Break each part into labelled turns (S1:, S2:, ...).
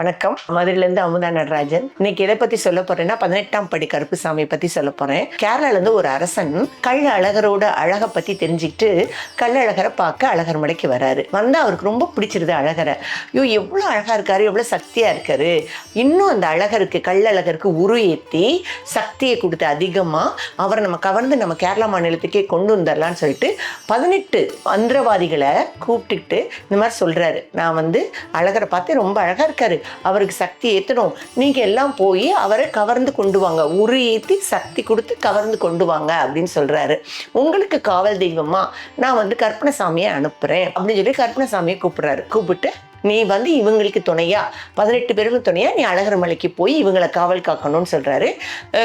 S1: வணக்கம். மதுரையிலேருந்து அமுதா நடராஜன். இன்னைக்கு எதை பற்றி சொல்ல போறேன்னா 18ஆம் படி கருப்புசாமியை பற்றி சொல்ல போறேன். கேரளாலேருந்து ஒரு அரசன் கள்ள அழகரோட அழகை பற்றி தெரிஞ்சுக்கிட்டு கள்ளழகரை பார்க்க அழகர் மலைக்கு வராரு. வந்தால் அவருக்கு ரொம்ப பிடிச்சிருது அழகரை. ஐயோ எவ்வளோ அழகாக இருக்காரு, எவ்வளோ சக்தியாக இருக்காரு. இன்னும் அந்த அழகருக்கு கள்ளழகருக்கு உரு ஏற்றி சக்தியை கொடுத்து அதிகமாக அவரை நம்ம கவர்ந்து நம்ம கேரளா மாநிலத்துக்கே கொண்டு வந்துடலான்னு சொல்லிட்டு 18 மந்திரவாதிகளை கூப்பிட்டுக்கிட்டு இந்த மாதிரி சொல்கிறாரு. நான் அழகரை பார்த்து ரொம்ப அழகாக இருக்காரு, அவருக்கு சக்தி ஏற்றணும், நீங்கள் எல்லாம் போய் அவரை கவர்ந்து கொண்டு வாங்க, உரு ஏற்றி சக்தி கொடுத்து கவர்ந்து கொண்டு வாங்க அப்படின்னு சொல்கிறாரு. உங்களுக்கு காவல் தெய்வமா நான் கற்பனசாமியை அனுப்புகிறேன் அப்படின்னு சொல்லி கற்பனசாமியை கூப்பிட்டு நீ இவங்களுக்கு துணையா 18 பேருக்கு துணையா நீ அழகர் மலைக்கு போய் இவங்களை காவல் காக்கணும்னு சொல்கிறாரு.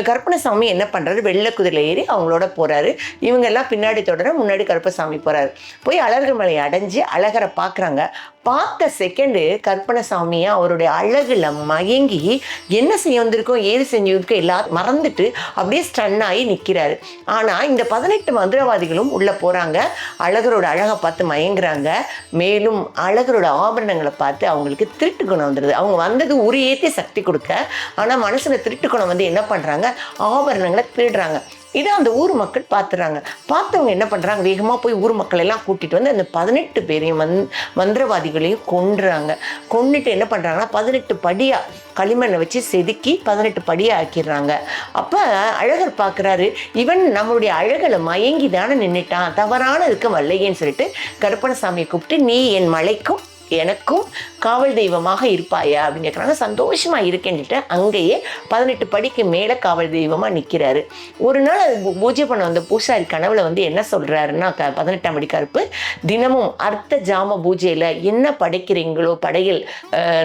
S1: கற்பனசாமி என்ன பண்ணுறாரு, வெள்ளை குதிரை ஏறி அவங்களோட போகிறாரு. இவங்க எல்லாம் பின்னாடி தொடர முன்னாடி கற்பனசாமி போகிறாரு. போய் அழகர் மலையை அடைஞ்சு அழகரை பார்க்குறாங்க. பார்த்த செகண்டு கற்பனசாமியை அவருடைய அழகுல மயங்கி என்ன செய்ய வந்திருக்கோம் ஏது செஞ்சிருக்கோம் எல்லாரும் மறந்துட்டு அப்படியே ஸ்டன் ஆகி நிற்கிறாரு. ஆனால் இந்த 18 மந்திரவாதிகளும் உள்ளே போகிறாங்க. அழகரோட அழகை பார்த்து மயங்குறாங்க. மேலும் அழகரோட ஆபரணங்களை பார்த்து அவங்களுக்கு திருட்டு குணம் வந்துடுது. அவங்க வந்தது உரு ஏற்றி சக்தி கொடுக்க, ஆனால் மனசில் திருட்டு குணம் என்ன பண்ணுறாங்க, ஆபரணங்களை திருடுறாங்க. இதை அந்த ஊர் மக்கள் பார்த்துறாங்க. பார்த்தவங்க என்ன பண்ணுறாங்க, வேகமாக போய் ஊர் மக்கள் எல்லாம் கூட்டிகிட்டு வந்து அந்த 18 பேரையும் மந்திரவாதிகளையும் கொன்றுறாங்க. கொண்டுட்டு என்ன பண்ணுறாங்கன்னா 18 படியாக களிமண்ணை வச்சு செதுக்கி 18 படியாக ஆக்கிடுறாங்க. அப்போ அழகர் பார்க்குறாரு, இவன் நம்மளுடைய அழகில் மயங்கி தானே நின்றுட்டான், தவறான இருக்க வல்லையேன்னு சொல்லிட்டு கற்பனசாமியை கூப்பிட்டு நீ என் மலைக்கும் எனக்கும் காவல் தெய்வமாக இருப்பாயா அப்படின்னு கேட்குறாங்க. சந்தோஷமாக இருக்கேன்னுட்டு அங்கேயே 18 படிக்கு மேலே காவல் தெய்வமாக நிற்கிறாரு. ஒரு நாள் அது பூஜை பண்ண வந்த பூசாரி கனவுல என்ன சொல்கிறாருன்னா 18ஆம் படி கருப்பு தினமும் அர்த்த ஜாம பூஜையில் என்ன படைக்கிறீங்களோ படையல்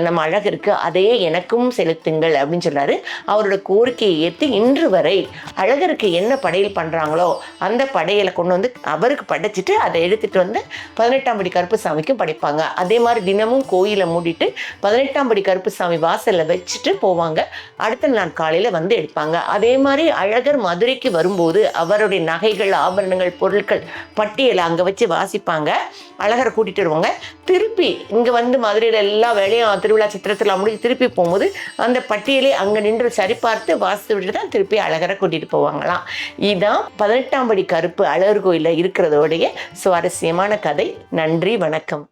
S1: நம்ம அழகருக்கு அதையே எனக்கும் செலுத்துங்கள் அப்படின்னு சொல்கிறாரு. அவரோட கோரிக்கையை ஏற்று இன்று வரை அழகருக்கு என்ன படையல் பண்ணுறாங்களோ அந்த படையலை கொண்டு வந்து அவருக்கு படைச்சிட்டு அதை எடுத்துகிட்டு 18ஆம் படி கருப்புசாமிக்கும் படைப்பாங்க. அதே மாதிரி தினமும் கோயிலை மூடிட்டு 18ஆம் படி கருப்புசாமி வாசல்ல வச்சுட்டு போவாங்க. அடுத்த நாள் காலையில எடுப்பாங்க. அதே மாதிரி அழகர் மதுரைக்கு வரும்போது அவருடைய நகைகள் ஆபரணங்கள் பொருட்கள் பட்டியலை அங்க வச்சு வாசிப்பாங்க. அழகரை கூட்டிட்டு வருவாங்க. திருப்பி இங்க மதுரையில எல்லா வேலையும் திருவிழா சித்திரத்துல முடிஞ்சு திருப்பி போகும்போது அந்த பட்டியலை அங்க நின்று சரிபார்த்து வாசித்து விட்டு தான் திருப்பி அழகரை கூட்டிட்டு போவாங்களாம். இதுதான் 18ஆம் படி கருப்பு அழகர் கோயில இருக்கிறதோடைய சுவாரஸ்யமான கதை. நன்றி, வணக்கம்.